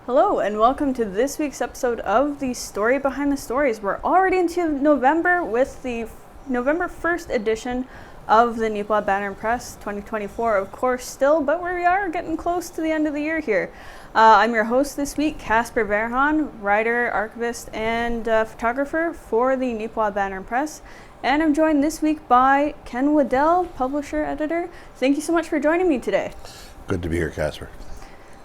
Hello and welcome to this week's episode of The Story Behind the Stories. We're already into November with the November 1st edition of the Neepawa Banner Press 2024, of course still, but we are getting close to the end of the year here. I'm your host this week, Casper Wehrhahn, writer, archivist, and photographer for the Neepawa Banner Press. And I'm joined this week by Ken Waddell, publisher, editor. Thank you so much for joining me today. Good to be here, Casper.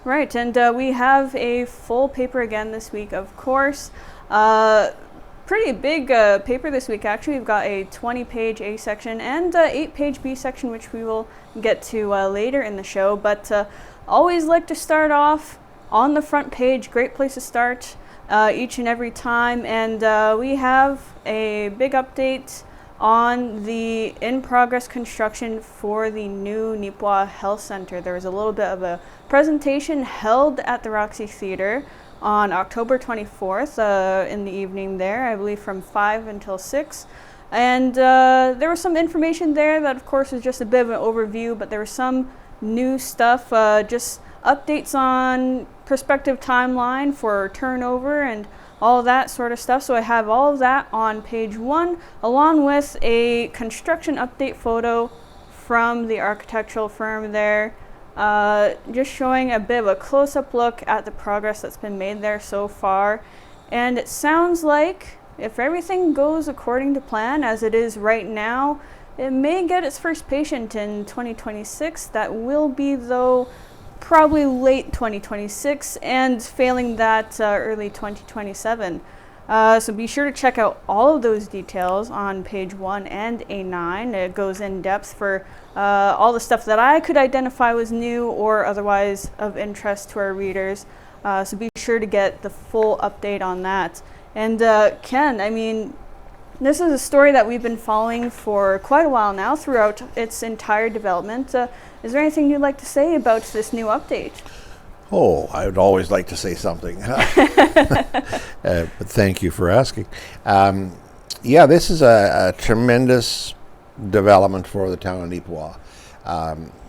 Right, and we have a full paper again this week, of course. Pretty big paper this week, actually. We've got a 20-page A section and 8-page B section, which we will get to later in the show. But always like to start off on the front page. Great place to start each and every time. And we have a big update on the in-progress construction for the new Neepawa Health Center. There was a little bit of a presentation held at the Roxy Theatre on October 24th in the evening there, I believe from 5 until 6. And there was some information there that, of course, is just a bit of an overview, but there was some new stuff, just updates on prospective timeline for turnover and all that sort of stuff. So I have all of that on page 1, along with a construction update photo from the architectural firm there, just showing a bit of a close-up look at the progress that's been made there so far. And it sounds like, if everything goes according to plan, as it is right now, it may get its first patient in 2026. That will be, though, probably late 2026, and failing that, early 2027. So be sure to check out all of those details on page 1 and A9. It goes in depth for all the stuff that I could identify was new or otherwise of interest to our readers. So be sure to get the full update on that. And Ken, I mean, this is a story that we've been following for quite a while now throughout its entire development. Is there anything you'd like to say about this new update? Oh, I would always like to say something. But thank you for asking. Yeah, this is a tremendous development for the town of Neepawa.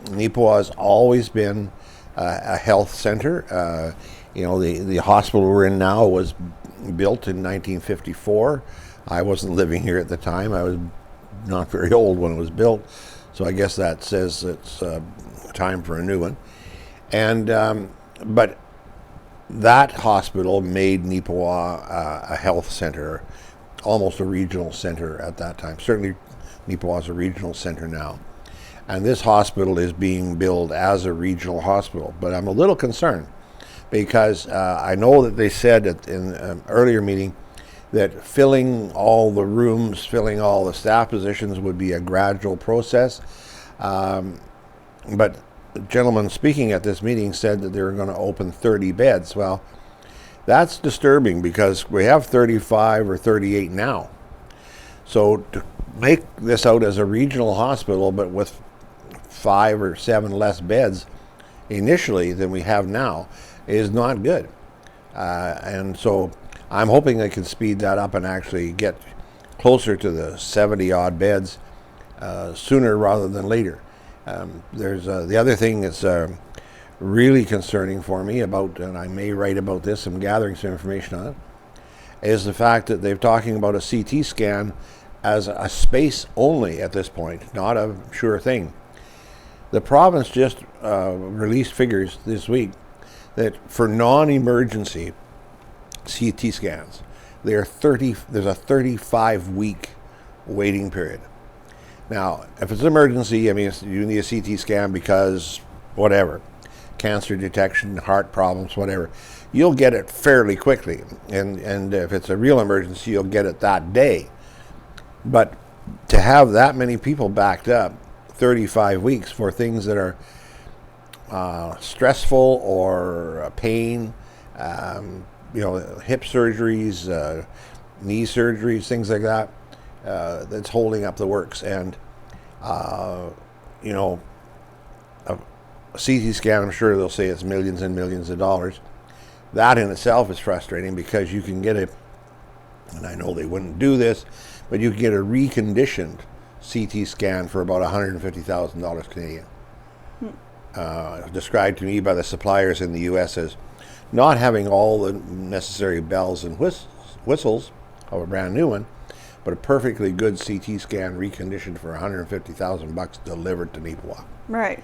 Neepawa has always been a health center. The hospital we're in now was built in 1954. I wasn't living here at the time. I was not very old when it was built. So I guess that says it's time for a new one. And but that hospital made Neepawa a health center, almost a regional center at that time. Certainly Neepawa is a regional center now. And this hospital is being billed as a regional hospital. But I'm a little concerned because I know that they said in an earlier meeting that filling all the rooms, filling all the staff positions would be a gradual process. But the gentleman speaking at this meeting said that they were going to open 30 beds. Well, that's disturbing because we have 35 or 38 now. So to make this out as a regional hospital, but with 5 or 7 less beds initially than we have now, is not good. And so I'm hoping they can speed that up and actually get closer to the 70-odd beds sooner rather than later. There's the other thing that's really concerning for me about, and I may write about this, I'm gathering some information on it, is the fact that they're talking about a CT scan as a space only at this point, not a sure thing. The province just released figures this week that for non-emergency CT scans, there's a 35-week waiting period. Now, if it's an emergency, I mean, you need a CT scan because whatever, cancer detection, heart problems, whatever, you'll get it fairly quickly. And if it's a real emergency, you'll get it that day. But to have that many people backed up 35 weeks for things that are stressful or pain, hip surgeries, knee surgeries, things like that, that's holding up the works. And, a CT scan, I'm sure they'll say it's millions and millions of dollars. That in itself is frustrating because you can get and I know they wouldn't do this, but you can get a reconditioned CT scan for about $150,000 Canadian. Described to me by the suppliers in the U.S. as not having all the necessary bells and whistles of a brand new one, but a perfectly good CT scan reconditioned for $150,000 delivered to Neepawa. Right.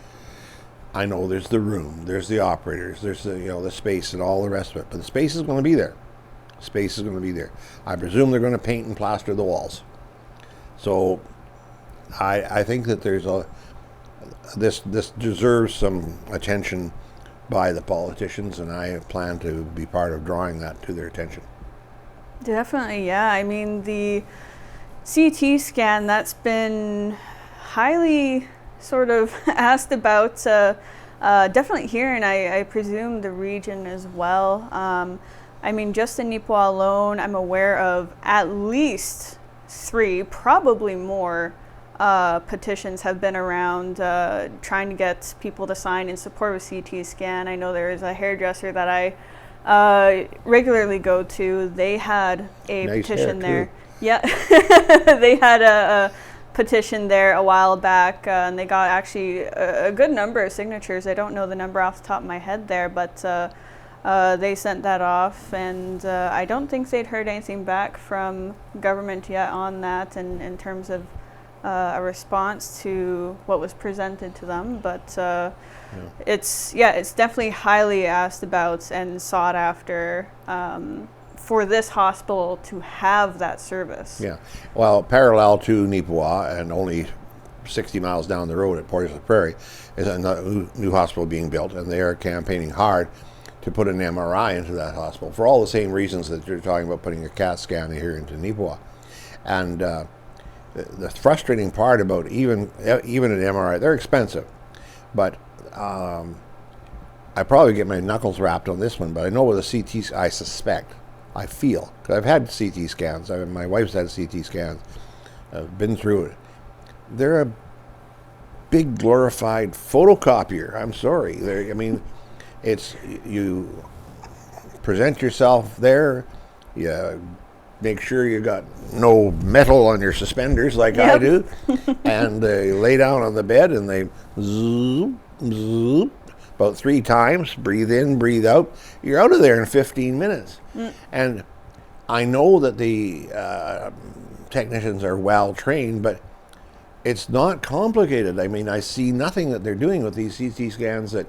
I know there's the room, there's the operators, there's the the space and all the rest of it, but the space is going to be there. Space is going to be there. I presume they're going to paint and plaster the walls. So I think that there's this deserves some attention by the politicians, and I plan to be part of drawing that to their attention. Definitely, yeah. I mean, the CT scan, that's been highly sort of asked about, definitely here, and I presume the region as well. I mean, just in Neepawa alone, I'm aware of at least 3, probably more, petitions have been around trying to get people to sign in support of CT scan. I know there is a hairdresser that I regularly go to. They had a Nice petition hair, there. too. Yeah, they had a petition there a while back, and they got actually a good number of signatures. I don't know the number off the top of my head there, but they sent that off, and I don't think they'd heard anything back from government yet on that, in terms of a response to what was presented to them. But it's definitely highly asked about and sought after for this hospital to have that service. Yeah, well, parallel to Neepawa and only 60 miles down the road at Portage Prairie is a new hospital being built, and they are campaigning hard to put an MRI into that hospital for all the same reasons that you're talking about putting a CAT scan here into Neepawa. And the frustrating part about even an MRI, they're expensive, but I probably get my knuckles wrapped on this one, but I know with a CT, I suspect, I feel, because I've had CT scans, my wife's had CT scans, I've been through it. They're a big glorified photocopier. I'm sorry. I mean, it's, you present yourself there, you make sure you got no metal on your suspenders like I do, and they lay down on the bed and they zoop, zoop, about 3 times, breathe in, breathe out. You're out of there in 15 minutes. And I know that the technicians are well trained, but it's not complicated. I mean, I see nothing that they're doing with these CT scans that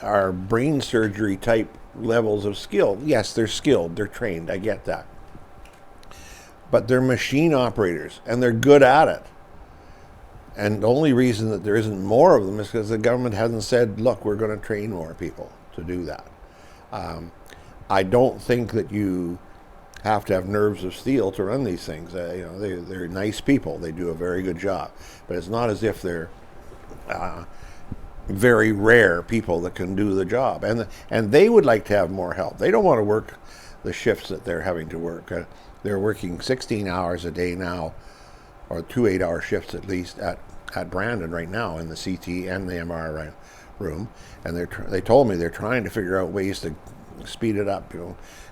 are brain surgery type levels of skill. Yes, they're skilled, they're trained, I get that. But they're machine operators, and they're good at it. And the only reason that there isn't more of them is because the government hasn't said, look, we're going to train more people to do that. I don't think that you have to have nerves of steel to run these things. They're nice people. They do a very good job. But it's not as if they're very rare people that can do the job. And they would like to have more help. They don't want to work the shifts that they're having to work. They're working 16 hours a day now, or 2 8-hour shifts at least at Brandon right now in the CT and the MRI room. And they told me they're trying to figure out ways to speed it up,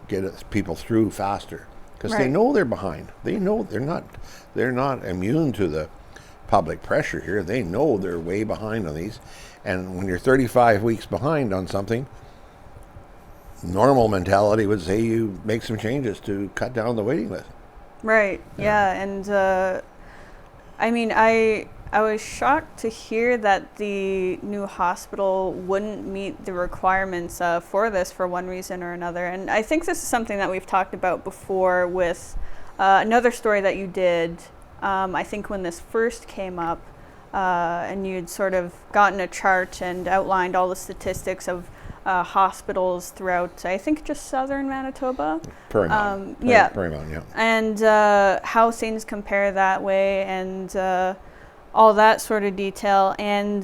get people through faster, because they know they're behind. They know they're not immune to the public pressure here. They know they're way behind on these. And when you're 35 weeks behind on something, normal mentality would say you make some changes to cut down the waiting list. Right. Yeah. And I mean, I was shocked to hear that the new hospital wouldn't meet the requirements for this for one reason or another. And I think this is something that we've talked about before with another story that you did. I think when this first came up, and you'd sort of gotten a chart and outlined all the statistics of hospitals throughout, I think, just southern Manitoba. Prairie Mountain, yeah. And how things compare that way, and all that sort of detail. And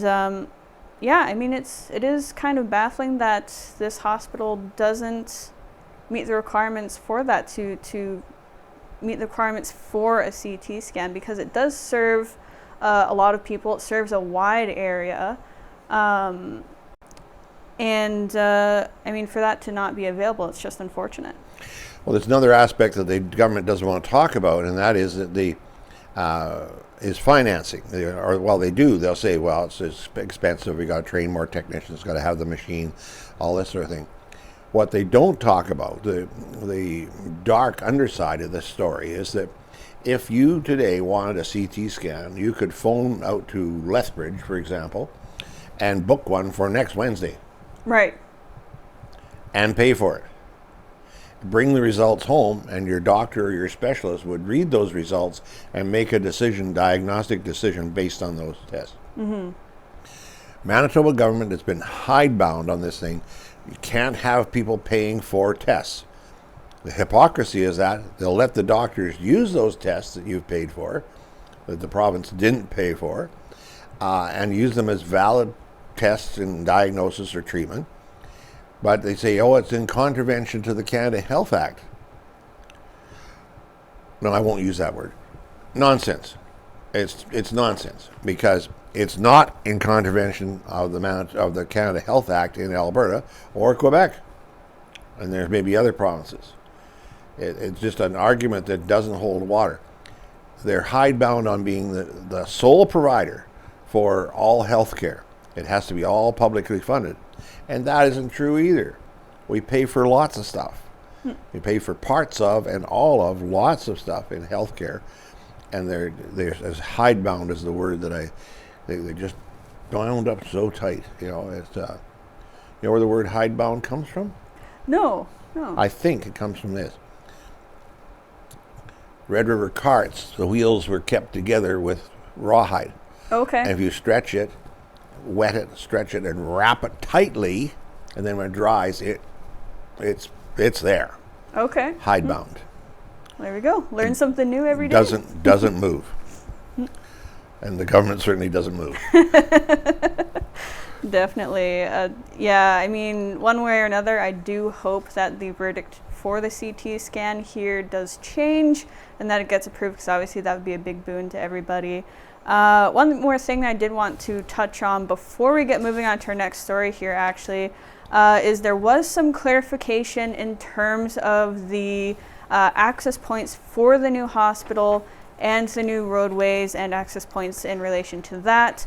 yeah, I mean, it is kind of baffling that this hospital doesn't meet the requirements for that, to meet the requirements for a CT scan, because it does serve a lot of people. It serves a wide area. And I mean, for that to not be available, it's just unfortunate. Well, there's another aspect that the government doesn't want to talk about, and that is that is financing. They do. They'll say, well, it's expensive. We got to train more technicians. Got to have the machine, all this sort of thing. What they don't talk about, the dark underside of this story, is that if you today wanted a CT scan, you could phone out to Lethbridge, for example, and book one for next Wednesday. Right. And pay for it. Bring the results home, and your doctor or your specialist would read those results and make a diagnostic decision based on those tests. Mm-hmm. Manitoba government has been hidebound on this thing. You can't have people paying for tests. The hypocrisy is that they'll let the doctors use those tests that you've paid for, that the province didn't pay for, and use them as valid tests in diagnosis or treatment. But they say, oh, it's in contravention to the Canada Health Act. No, I won't use that word. Nonsense. It's nonsense, because it's not in contravention of the Canada Health Act in Alberta or Quebec, and there may be other provinces. It's just an argument that doesn't hold water. They're hidebound on being the sole provider for all health care. It has to be all publicly funded. And that isn't true either. We pay for lots of stuff. We pay for parts of and all of lots of stuff in healthcare. And they're as hidebound as the word that they just bound up so tight. You know, it's you know where the word hidebound comes from? No. I think it comes from this. Red River carts, the wheels were kept together with rawhide. Okay. And if you stretch it, wet it, stretch it, and wrap it tightly, and then when it dries, it's there. Okay. Hidebound. There we go. Learn something new every day. Doesn't move. And the government certainly doesn't move. Definitely. Yeah, I mean, one way or another, I do hope that the verdict for the CT scan here does change and that it gets approved, because obviously that would be a big boon to everybody. One more thing that I did want to touch on before we get moving on to our next story here, actually, is there was some clarification in terms of the access points for the new hospital and the new roadways and access points in relation to that,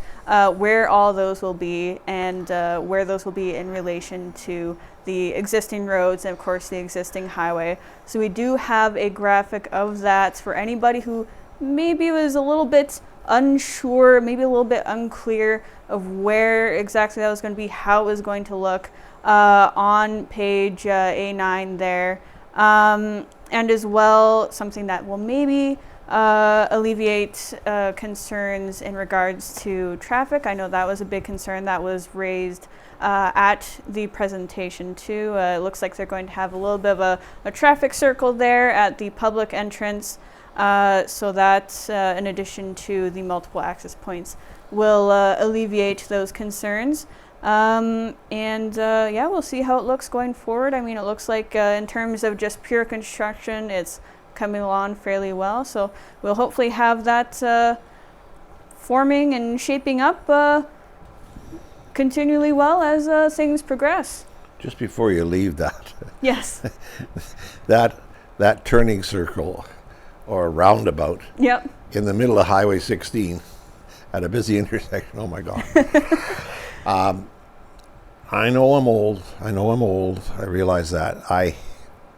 where all those will be, and where those will be in relation to the existing roads and, of course, the existing highway. So we do have a graphic of that for anybody who maybe was a little bit unsure, maybe a little bit unclear of where exactly that was going to be, how it was going to look, on page A9 there. And as well, something that will maybe alleviate concerns in regards to traffic. I know that was a big concern that was raised at the presentation too. It looks like they're going to have a little bit of a traffic circle there at the public entrance, so that in addition to the multiple access points will alleviate those concerns. Yeah, we'll see how it looks going forward. I mean, it looks like in terms of just pure construction, it's coming along fairly well. So we'll hopefully have that forming and shaping up continually well as things progress. Just before you leave that, yes, that turning circle or roundabout, yep, in the middle of Highway 16 at a busy intersection. Oh my God. I know I'm old. I realize that. I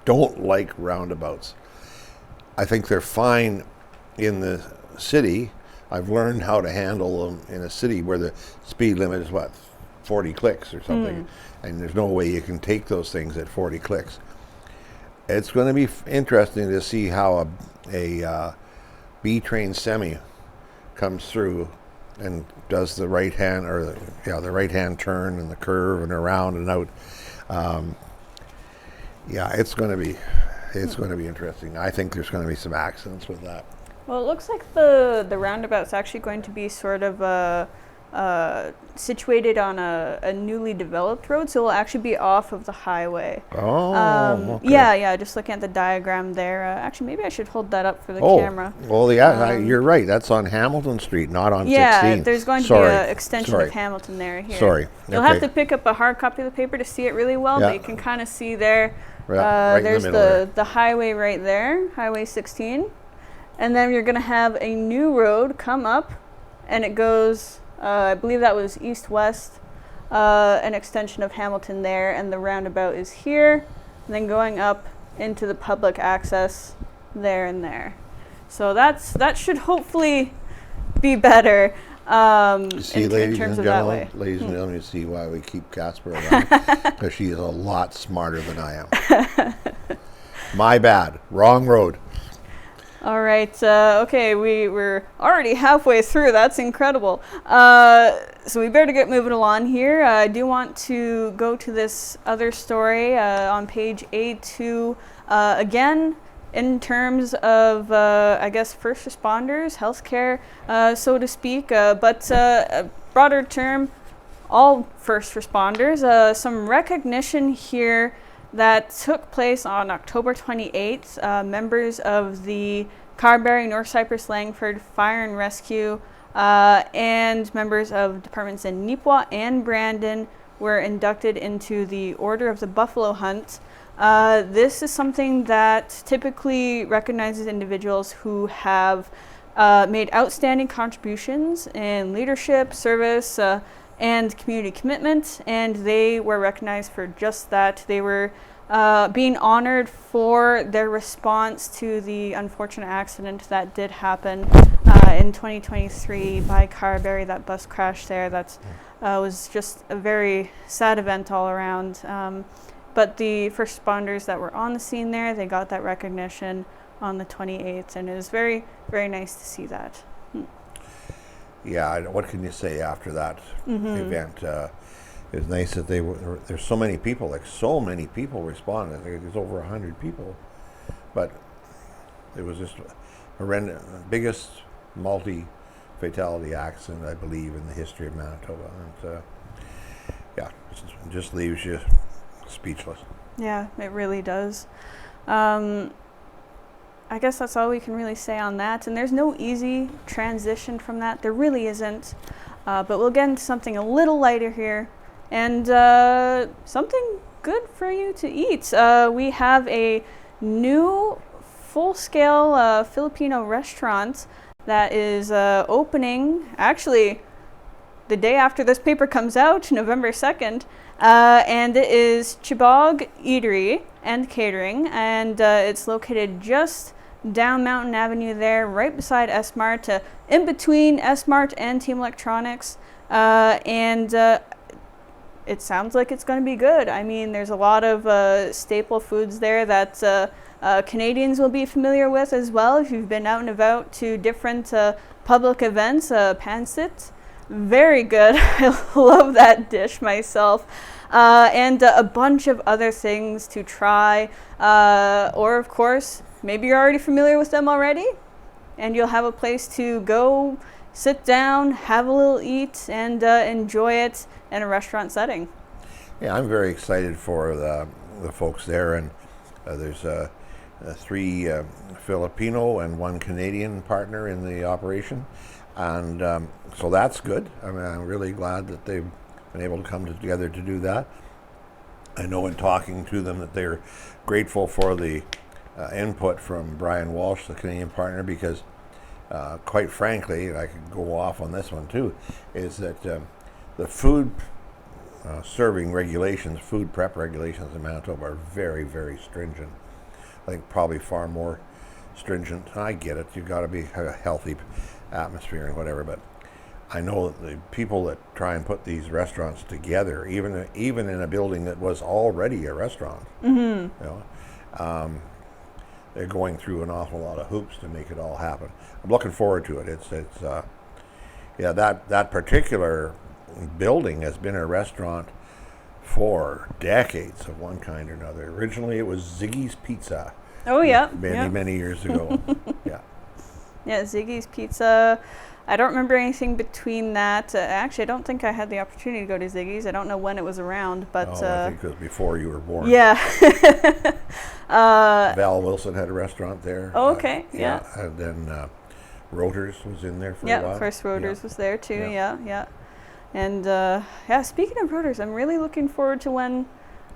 don't like roundabouts. I think they're fine in the city. I've learned how to handle them in a city where the speed limit is 40 clicks or something, and there's no way you can take those things at 40 clicks. It's going to be interesting to see how a B-train semi comes through and does the right hand the right hand turn and the curve and around and out. It's going to be interesting. I think there's going to be some accidents with that. Well, it looks like the roundabout's actually going to be sort of situated on a newly developed road, so it'll actually be off of the highway. Okay. Yeah, just looking at the diagram there. Actually, maybe I should hold that up for the camera. Well, yeah, you're right. That's on Hamilton Street, not on 16. Yeah, there's going to be an extension of Hamilton there here. Sorry. You'll have to pick up a hard copy of the paper to see it really well, but you can kind of see there. Right there's in the middle the highway right there, Highway 16. And then you're going to have a new road come up, and it goes, I believe that was east-west, an extension of Hamilton there, and the roundabout is here, and then going up into the public access there and there. So that should hopefully be better See, in terms of that way. ladies and gentlemen, you see why we keep Casper around, because she is a lot smarter than I am. My bad. Wrong road. All right. Okay, we're already halfway through. That's incredible. So we better get moving along here. I do want to go to this other story on page A2 again. In terms of, I guess, first responders, healthcare, so to speak, but a broader term, all first responders. Some recognition here that took place on October 28th. Members of the Carberry, North Cypress, Langford Fire and Rescue, and members of departments in Neepawa and Brandon were inducted into the Order of the Buffalo Hunt. This is something that typically recognizes individuals who have made outstanding contributions in leadership, service, and community commitment, and they were recognized for just that. They were being honored for their response to the unfortunate accident that did happen in 2023 by Carberry, that bus crash there. That was just a very sad event all around. But the first responders that were on the scene there, they got that recognition on the 28th, and it was very, very nice to see that. Yeah, what can you say after that event? It was nice that there's so many people, responded. There's over 100 people, but it was just horrendous, biggest multi-fatality accident, I believe, in the history of Manitoba. And yeah, it just leaves you speechless. Yeah, it really does. I guess that's all we can really say on that. And there's no easy transition from that. There really isn't. But we'll get into something a little lighter here. And something good for you to eat. We have a new full-scale Filipino restaurant that is opening, actually, the day after this paper comes out, November 2nd. And it is Chibog Eatery and Catering, and it's located just down Mountain Avenue there, right beside S-Mart, in between S-Mart and Team Electronics, and it sounds like it's going to be good. I mean, there's a lot of staple foods there that Canadians will be familiar with as well if you've been out and about to different public events. Pancit, very good. I love that dish myself. And a bunch of other things to try. Or, of course, maybe you're already familiar with them already, and you'll have a place to go, sit down, have a little eat, and enjoy it in a restaurant setting. Yeah, I'm very excited for the folks there, and there's 3 Filipino and 1 Canadian partner in the operation, and so that's good. I mean, I'm really glad that they've been able to come together to do that. I know in talking to them that they're grateful for the input from Brian Walsh, the Canadian partner, because quite frankly, and I could go off on this one too, is that the food serving regulations, food prep regulations in Manitoba are very, very stringent. I think probably far more stringent. I get it, you've got to be a healthy atmosphere and whatever, but I know that the people that try and put these restaurants together, even in a building that was already a restaurant, you know, they're going through an awful lot of hoops to make it all happen. I'm looking forward to it. Yeah, that particular building has been a restaurant for decades of one kind or another. Originally, it was Ziggy's Pizza. Oh yeah, many years ago. Yeah. Yeah, Ziggy's Pizza. I don't remember anything between that. Actually, I don't think I had the opportunity to go to Ziggy's. I don't know when it was around, but I think it was before you were born. Yeah. Val Wilson had a restaurant there. Oh, okay. Yeah. And then Roters was in there for a while. Yeah, of course, Roters was there too. Yeah. And speaking of Roters, I'm really looking forward to when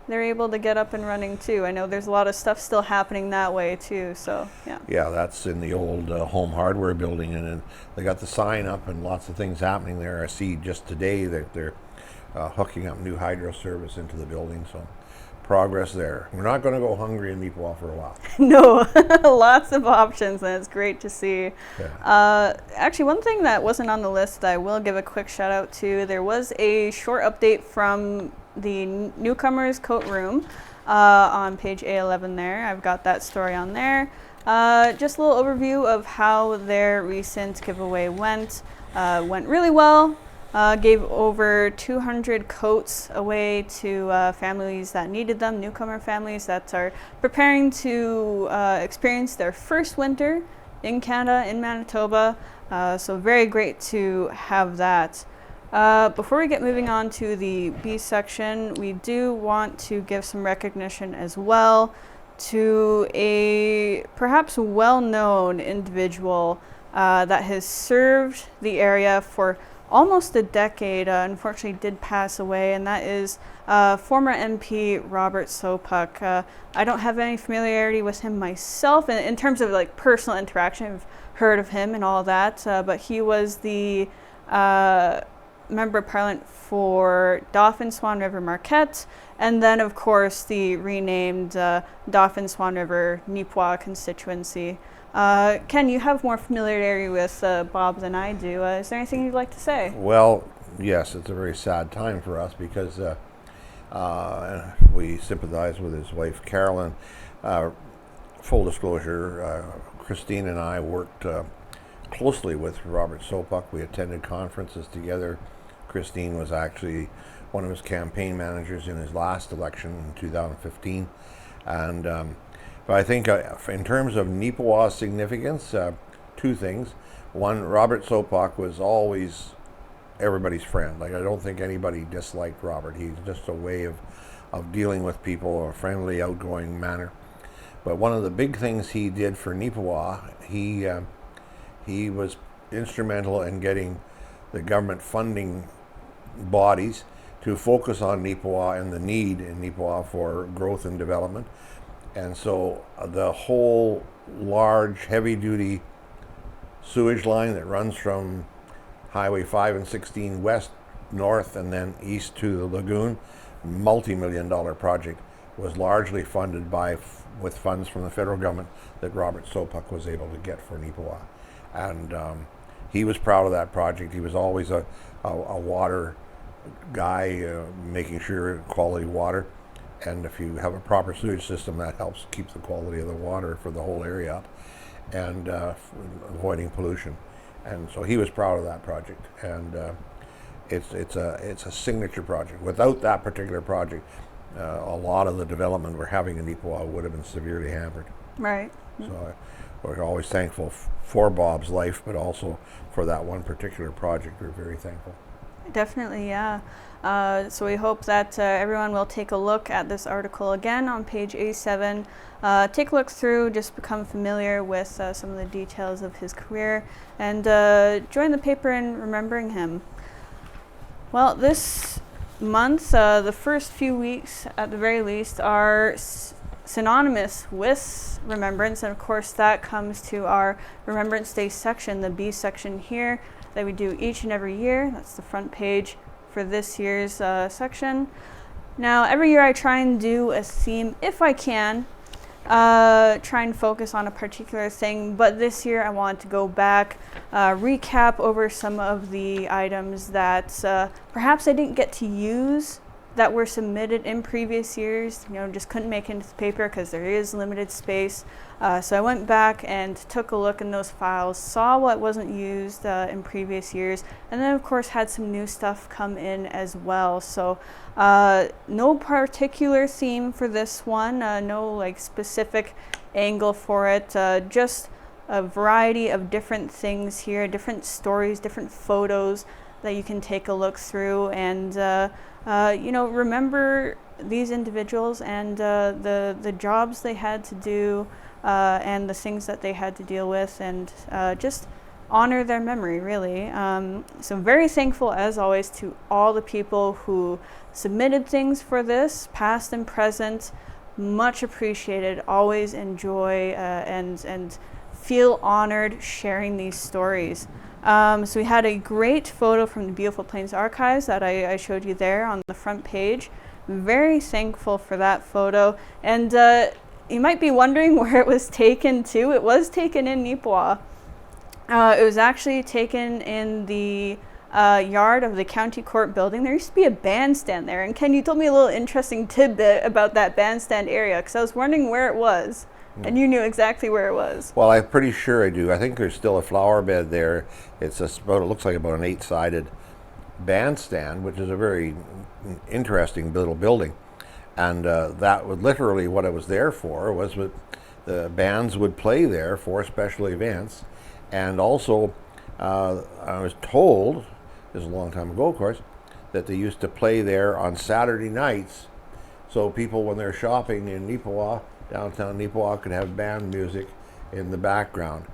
they're able to get up and running too. I know there's a lot of stuff still happening that way too, so yeah. Yeah, that's in the old Home Hardware building, and they got the sign up and lots of things happening there. I see just today that they're hooking up new hydro service into the building. So progress there. We're not going to go hungry in Neepawa for a while. No, lots of options, and it's great to see. Yeah. Actually, one thing that wasn't on the list that I will give a quick shout out to, there was a short update from the newcomers coat room on page A11 there. I've got that story on there. Just a little overview of how their recent giveaway went. Went really well. Gave over 200 coats away to families that needed them, newcomer families that are preparing to experience their first winter in Canada, in Manitoba. So very great to have that. Before we get moving on to the B section, we do want to give some recognition as well to a perhaps well-known individual that has served the area for almost a decade. Unfortunately did pass away, and that is former MP Robert Sopuck. I don't have any familiarity with him myself in terms of like personal interaction. I've heard of him and all that, but he was the Member of Parliament for Dauphin, Swan River, Marquette, and then of course the renamed Dauphin, Swan River, Neepawa constituency. Ken, you have more familiarity with Bob than I do. Is there anything you'd like to say? Well, yes, it's a very sad time for us because we sympathize with his wife, Carolyn. Full disclosure, Christine and I worked closely with Robert Sopuck. We attended conferences together. Christine was actually one of his campaign managers in his last election in 2015. And but I think in terms of Neepawa's significance, two things. One, Robert Sopuck was always everybody's friend. Like, I don't think anybody disliked Robert. He's just a way of dealing with people, a friendly, outgoing manner. But one of the big things he did for Neepawa, he was instrumental in getting the government funding bodies to focus on Neepawa and the need in Neepawa for growth and development. And so the whole large, heavy-duty sewage line that runs from Highway 5 and 16 west, north, and then east to the lagoon, multi-million-dollar project, was largely funded with funds from the federal government that Robert Sopuck was able to get for Neepawa. And he was proud of that project. He was always a water guy, making sure quality water. And if you have a proper sewage system, that helps keep the quality of the water for the whole area up and avoiding pollution. And so he was proud of that project. And it's a signature project. Without that particular project, a lot of the development we're having in Neepawa would have been severely hampered. Right. So we're always thankful for Bob's life, but also for that one particular project. We're very thankful. Definitely, yeah. So we hope that everyone will take a look at this article again on page A7. Take a look through, just become familiar with some of the details of his career, and join the paper in remembering him. Well, this month, the first few weeks at the very least, are synonymous with remembrance, and of course that comes to our Remembrance Day section, the B section here, that we do each and every year. That's the front page for this year's section. Now, every year I try and do a theme, if I can, try and focus on a particular thing, but this year I want to go back, recap over some of the items that perhaps I didn't get to use that were submitted in previous years, just couldn't make it into the paper because there is limited space. So I went back and took a look in those files, saw what wasn't used in previous years, and then of course had some new stuff come in as well. So no particular theme for this one, no specific angle for it, just a variety of different things here, different stories, different photos that you can take a look through and remember these individuals and the jobs they had to do and the things that they had to deal with, and just honor their memory, really. So very thankful, as always, to all the people who submitted things for this, past and present. Much appreciated. Always enjoy and feel honored sharing these stories. So we had a great photo from the Beautiful Plains Archives that I showed you there on the front page. Very thankful for that photo. And you might be wondering where it was taken to. It was taken in Neepawa. It was actually taken in the yard of the county court building. There used to be a bandstand there. And Ken, you told me a little interesting tidbit about that bandstand area, because I was wondering where it was. And you knew exactly where it was. Well, I'm pretty sure I do. I think there's still a flower bed there. It's about, it looks like about an 8-sided bandstand, which is a very interesting little building. And that was literally what it was there for, was that the bands would play there for special events. And also, I was told, this is a long time ago, of course, that they used to play there on Saturday nights. So people, when they're shopping in Neepawa, downtown Neepawa, could have band music in the background.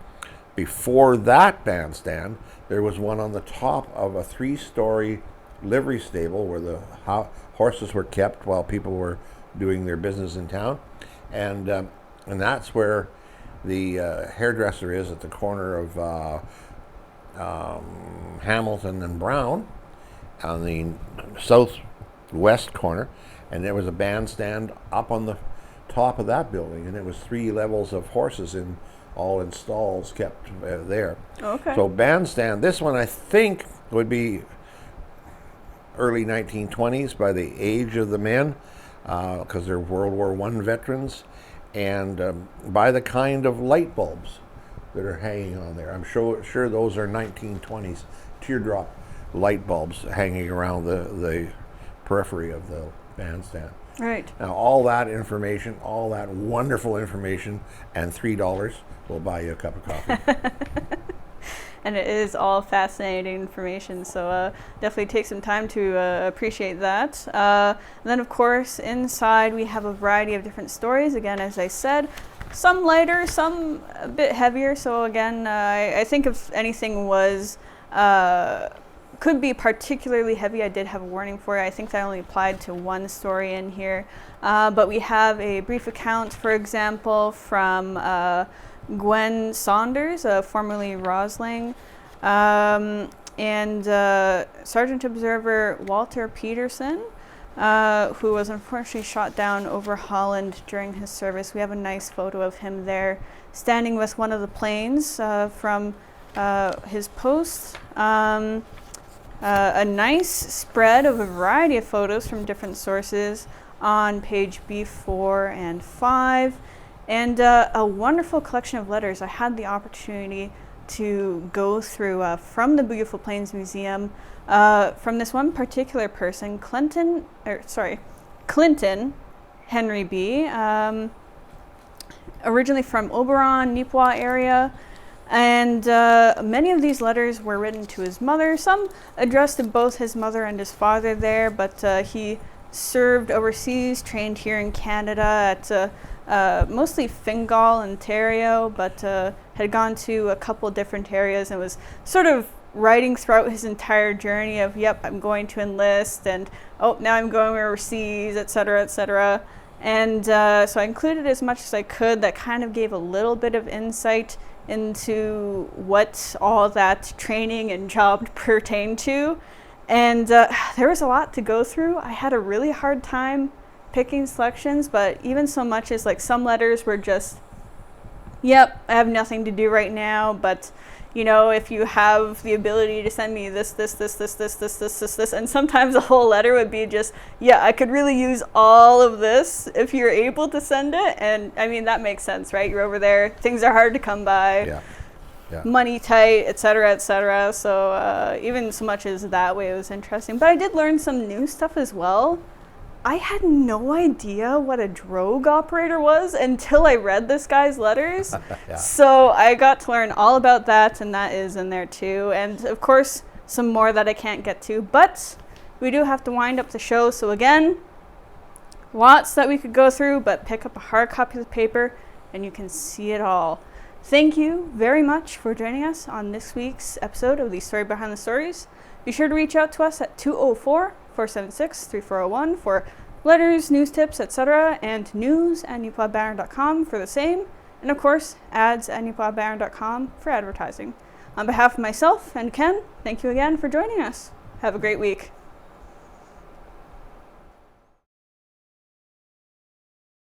Before that bandstand, there was one on the top of a 3-story livery stable where the horses were kept while people were doing their business in town. And that's where the hairdresser is, at the corner of Hamilton and Brown, on the southwest corner. And there was a bandstand up on the top of that building, and it was 3 levels of horses all in stalls kept there. Okay. So bandstand, this one I think would be early 1920s by the age of the men, because they're World War I veterans, and by the kind of light bulbs that are hanging on there. I'm sure those are 1920s teardrop light bulbs hanging around the periphery of the bandstand. Right. Now, all that information, all that wonderful information, and $3 will buy you a cup of coffee. And it is all fascinating information, so definitely take some time to appreciate that. And then, of course, inside we have a variety of different stories. Again, as I said, some lighter, some a bit heavier. So again, I think if anything was could be particularly heavy, I did have a warning for you. I think that only applied to one story in here. But we have a brief account, for example, from Gwen Saunders, formerly Rosling, and Sergeant Observer Walter Peterson, who was unfortunately shot down over Holland during his service. We have a nice photo of him there, standing with one of the planes from his post. A nice spread of a variety of photos from different sources on page B4 and 5, and a wonderful collection of letters I had the opportunity to go through from the Beautiful Plains Museum, from this one particular person, Clinton Henry B., originally from Oberon, Neepawa area. And many of these letters were written to his mother, some addressed to both his mother and his father there, but he served overseas, trained here in Canada at mostly Fingal, Ontario, but had gone to a couple different areas and was sort of writing throughout his entire journey of, yep, I'm going to enlist, and oh, now I'm going overseas, etc., etc. And so I included as much as I could that kind of gave a little bit of insight into what all that training and job pertained to. And there was a lot to go through. I had a really hard time picking selections, but even so much as like some letters were just, yep, I have nothing to do right now, but you know, if you have the ability to send me this, and sometimes a whole letter would be just, yeah, I could really use all of this if you're able to send it. And I mean, that makes sense, right? You're over there, things are hard to come by, money tight, etc., etc. So even so much as that way, it was interesting. But I did learn some new stuff as well. I had no idea what a drogue operator was until I read this guy's letters. So I got to learn all about that, and that is in there too. And of course, some more that I can't get to, but we do have to wind up the show. So again, lots that we could go through, but pick up a hard copy of the paper and you can see it all. Thank you very much for joining us on this week's episode of The Story Behind the Stories. Be sure to reach out to us at 204-476-3401 for letters, news tips, etc., and news@neepawabanner.com for the same, and of course, ads@neepawabanner.com for advertising. On behalf of myself and Ken, thank you again for joining us. Have a great week.